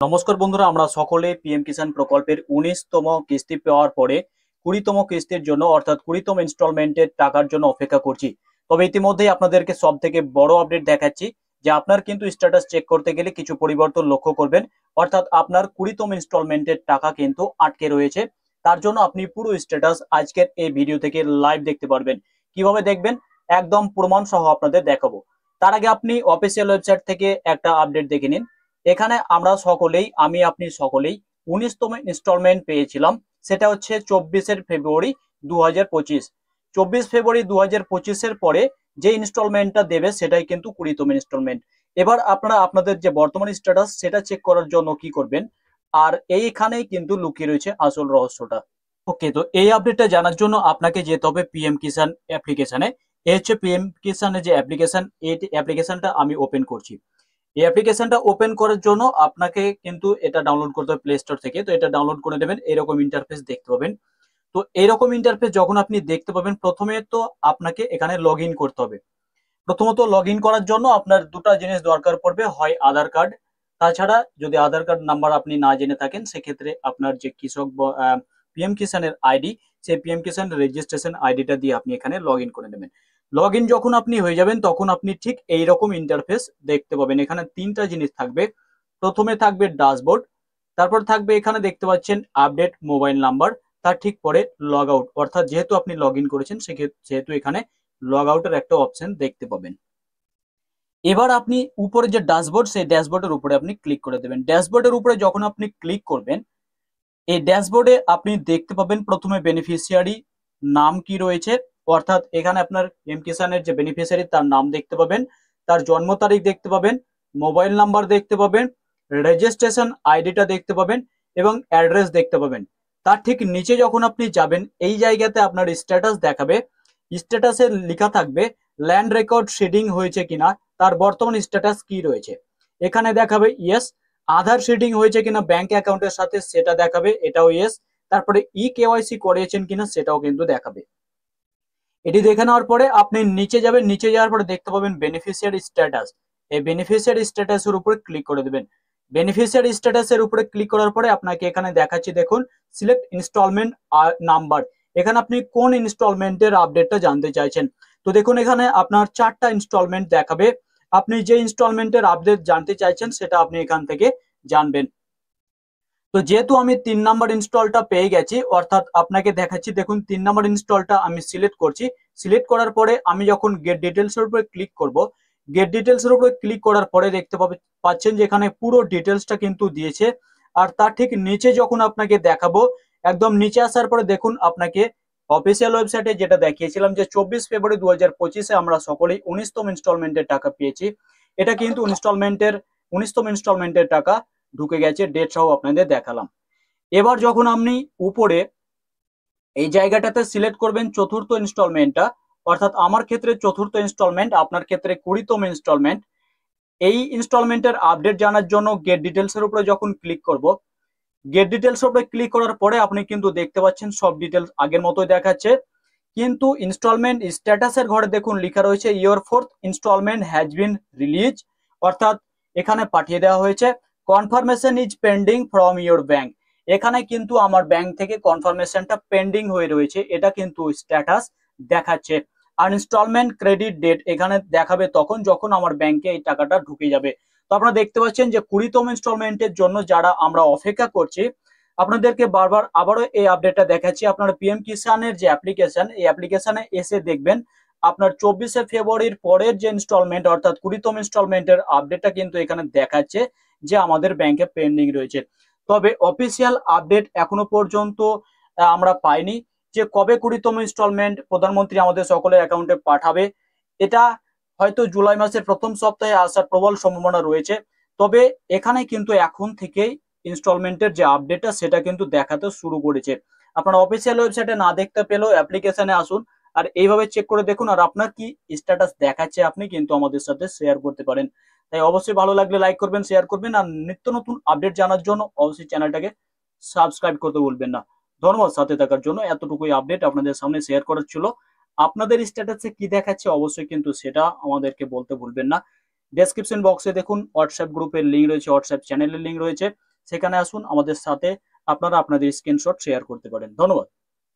নমস্কার বন্ধুরা, আমরা সকলে পিএম কিষাণ প্রকল্পের 19তম কিস্তি পাওয়ার পরে 20তম কিস্তির জন্য অর্থাৎ 20তম ইনস্টলমেন্টের টাকার জন্য অপেক্ষা করছি। তবে ইতিমধ্যেই আপনাদেরকে সব থেকে বড় আপডেট দেখাচ্ছি যে আপনার কিন্তু স্ট্যাটাস চেক করতে গেলে কিছু পরিবর্তন লক্ষ্য করবেন। অর্থাৎ আপনার 20তম ইনস্টলমেন্টের টাকা কিন্তু আটকে রয়েছে। তার জন্য আপনি পুরো স্ট্যাটাস আজকের এই ভিডিও থেকে লাইভ দেখতে পারবেন। কিভাবে দেখবেন একদম প্রমাণ সহ আপনাদের দেখাবো। তার আগে আপনি অফিসিয়াল ওয়েবসাইট থেকে একটা আপডেট দেখে নিন। এখানে আমরা সকলেই, আমি আপনি সকলেই 19তম ইনস্টলমেন্ট পেয়েছিলাম। সেটা হচ্ছে 24 ফেব্রুয়ারি 2025। 24 ফেব্রুয়ারি 2025-এর পরে যে ইনস্টলমেন্টটা দেবে সেটাই কিন্তু 20তম ইনস্টলমেন্ট। এবার আপনারা আপনাদের যে বর্তমান স্ট্যাটাস সেটা চেক করার জন্য কি করবেন, আর এইখানেই কিন্তু লুকিয়ে রয়েছে আসল রহস্যটা। ওকে, তো এই আপডেটটা জানার জন্য আপনাকে যেতে হবে পিএম কিষাণ অ্যাপ্লিকেশনে। এই হচ্ছে পিএম কিষাণের যে অ্যাপ্লিকেশন, এই অ্যাপ্লিকেশনটা আমি ওপেন করছি। এই অ্যাপ্লিকেশনটা ওপেন করার জন্য আপনাকে কিন্তু এটা ডাউনলোড করতে হবে প্লে স্টোর থেকে। তো এটা ডাউনলোড করে নেবেন, এরকম ইন্টারফেস দেখতে পাবেন। তো এরকম ইন্টারফেস যখন আপনি দেখতে পাবেন, প্রথমে তো আপনাকে এখানে লগ ইন করতে হবে। প্রথমত লগ ইন করার জন্য আপনার দুটো জিনিস দরকার পড়বে, হয় আধার কার্ড, তাছাড়া যদি আধার কার্ড নাম্বার আপনি না জেনে থাকেন সেক্ষেত্রে আপনার যে কৃষক পিএম কিষাণের আইডি, সেই পিএম কিষাণ রেজিস্ট্রেশন আইডিটা দিয়ে আপনি এখানে লগ ইন করে নেবেন। লগ ইন যখন আপনি হয়ে যাবেন তখন আপনি ঠিক এইরকম ইন্টারফেস দেখতে পাবেন। এখানে তিনটা জিনিস থাকবে। প্রথমে থাকবে ড্যাশবোর্ড, তারপর থাকবে এখানে দেখতে পাচ্ছেন আপডেট মোবাইল নাম্বার, তার ঠিক পরে লগ আউট, অর্থাৎ যেহেতু আপনি লগ ইন করেছেন সেহেতু এখানে লগ আউটের একটা অপশন দেখতে পাবেন। এবার আপনি উপরে যে ড্যাশবোর্ড, সেই ড্যাশবোর্ডের উপরে আপনি ক্লিক করে দেবেন। ড্যাশবোর্ডের উপরে যখন আপনি ক্লিক করবেন, এই ড্যাশবোর্ডে আপনি দেখতে পাবেন প্রথমে বেনিফিশিয়ারি নাম কি রয়েছে, অর্থাৎ এখানে আপনার এম কিষাণের যে বেনিফিশিয়ারি তার নাম দেখতে পাবেন, তার জন্ম তারিখ দেখতে পাবেন, মোবাইল নাম্বার দেখতে পাবেন, রেজিস্ট্রেশন আইডিটা দেখতে পাবেন এবং অ্যাড্রেস দেখতে পাবেন। তার ঠিক নিচে যখন আপনি যাবেন, এই জায়গাতে আপনার স্ট্যাটাস দেখাবে। স্ট্যাটাসে লেখা থাকবে ল্যান্ড রেকর্ড সিডিং হয়েছে কিনা, তার বর্তমান স্ট্যাটাস কি রয়েছে। এখানে দেখাবে ইয়েস। আধার সিডিং হয়েছে কিনা ব্যাংক অ্যাকাউন্টের সাথে সেটা দেখাবে, এটাও ইয়েস। তারপরে কেওয়াইসি করিয়েছেন কিনা সেটাও কিন্তু দেখাবে। এটি দেখে নেওয়ার পরে আপনি নিচে যাবেন, নিচে যাওয়ার পরে দেখতে পাবেন বেনিফিশিয়ারি স্ট্যাটাস। এই বেনিফিশিয়ারি স্ট্যাটাসের উপরে ক্লিক করে দেবেন। বেনিফিশিয়ারি স্ট্যাটাসের উপরে ক্লিক করার পরে আপনাকে এখানে দেখাচ্ছি, দেখুন সিলেক্ট ইনস্টলমেন্ট নাম্বার। এখানে আপনি কোন ইনস্টলমেন্টের আপডেটটা জানতে চাইছেন। তো দেখুন এখানে আপনার 4টা ইনস্টলমেন্ট দেখাবে। আপনি যে ইনস্টলমেন্টের আপডেট জানতে চাইছেন সেটা আপনি এখান থেকে জানবেন। তো যেহেতু আমি 3 নাম্বার ইনস্টলটা পেয়ে গেছি, অর্থাৎ আপনাকে দেখাচ্ছি, দেখুন 3 নাম্বার ইনস্টলটা আমি সিলেক্ট করছি। সিলেক্ট করার পরে আমি যখন গেট ডিটেলস এর উপরে ক্লিক করব, গেট ডিটেলস এর উপরে ক্লিক করার পরে দেখতে পাচ্ছেন যে এখানে পুরো ডিটেলসটা কিন্তু দিয়েছে। আর তার ঠিক নিচে যখন আপনাকে দেখাবো, একদম নিচে আসার পরে দেখুন আপনাকে অফিসিয়াল ওয়েবসাইটে যেটা দেখিয়েছিলাম যে 24 ফেব্রুয়ারি 2025-এ আমরা সকলেই 19তম ইনস্টলমেন্টের টাকা পেয়েছি। এটা কিন্তু ইনস্টলমেন্টের 19তম ইনস্টলমেন্টের টাকা ঢুকে গেছে, ডেট সহ আপনাদের দেখালাম। এবার যখন আপনি উপরে এই জায়গাটাতে সিলেক্ট করবেন চতুর্থ ইনস্টলমেন্টটা, অর্থাৎ আমার ক্ষেত্রে চতুর্থ ইনস্টলমেন্ট, আপনার ক্ষেত্রে 20তম ইনস্টলমেন্ট। এই ইনস্টলমেন্টের আপডেট জানার জন্য গেট ডিটেলস এর উপরে যখন ক্লিক করব, গেট ডিটেলস এর উপরে ক্লিক করার পরে আপনি কিন্তু দেখতে পাচ্ছেন সব ডিটেলস আগের মতোই দেখাচ্ছে। কিন্তু ইনস্টলমেন্ট স্ট্যাটাসের ঘরে দেখুন লেখা রয়েছে your fourth instalment has been release, অর্থাৎ এখানে পাঠিয়ে দেওয়া হয়েছে। Confirmation is pending from your bank. এখানে কিন্তু আমার ব্যাংক থেকে কনফার্মেশনটা পেন্ডিং হয়ে রয়েছে, এটা কিন্তু স্ট্যাটাস দেখাচ্ছে। আর ইনস্টলমেন্ট ক্রেডিট ডেট এখানে দেখাবে তখন যখন আমার ব্যাংকে এই টাকাটা ঢুকে যাবে। তো আপনারা দেখতে পাচ্ছেন যে 20তম ইনস্টলমেন্টের জন্য যারা আমরা অপেক্ষা করছি, আপনাদেরকে বারবার আবারও এই আপডেটটা দেখাচ্ছি। আপনারা পিএম কিষাণের যে অ্যাপ্লিকেশন, এই অ্যাপ্লিকেশনে এসে দেখবেন আপনার 24 ফেব্রুয়ারির পরের যে ইনস্টলমেন্ট অর্থাৎ 20তম ইনস্টলমেন্টের আপডেটটা কিন্তু এখানে দেখাচ্ছে যে আমাদের ব্যাংকে পেন্ডিং রয়েছে। তবে অফিসিয়াল আপডেট এখনো পর্যন্ত আমরা পাইনি যে কবে 20তম ইনস্টলমেন্ট প্রধানমন্ত্রী আমাদের সকলের অ্যাকাউন্টে পাঠাবে। এটা হয়তো জুলাই মাসের প্রথম সপ্তাহে আসার প্রবল সম্ভাবনা রয়েছে। তবে এখানে কিন্তু এখন থেকেই ইনস্টলমেন্টের যে আপডেটটা সেটা কিন্তু দেখাতে শুরু করেছে। আপনার অফিসিয়াল ওয়েবসাইটে না দেখতে পেলেও অ্যাপ্লিকেশনে আসুন আর এইভাবে চেক করে দেখুন, আর আপনার কি স্ট্যাটাস দেখাচ্ছে আপনি কিন্তু আমাদের সাথে শেয়ার করতে পারেন। তাই অবশ্যই ভালো লাগলে লাইক করবেন, শেয়ার করবেন, আর নিত্য নতুন আপডেট জানার জন্য অবশ্যই চ্যানেলটাকে সাবস্ক্রাইব করতে ভুলবেন না। ধন্যবাদ সাথে থাকার জন্য। এতটুকুই আপডেট আপনাদের সামনে শেয়ার করার ছিল। আপনাদের স্ট্যাটাসে কি দেখাচ্ছে অবশ্যই কিন্তু সেটা আমাদেরকে বলতে ভুলবেন না। ডেসক্রিপশন বক্সে দেখুন হোয়াটসঅ্যাপ গ্রুপের লিঙ্ক রয়েছে, হোয়াটসঅ্যাপ চ্যানেলের লিঙ্ক রয়েছে। সেখানে আসুন, আমাদের সাথে আপনারা আপনাদের স্ক্রিনশট শেয়ার করতে পারেন। ধন্যবাদ।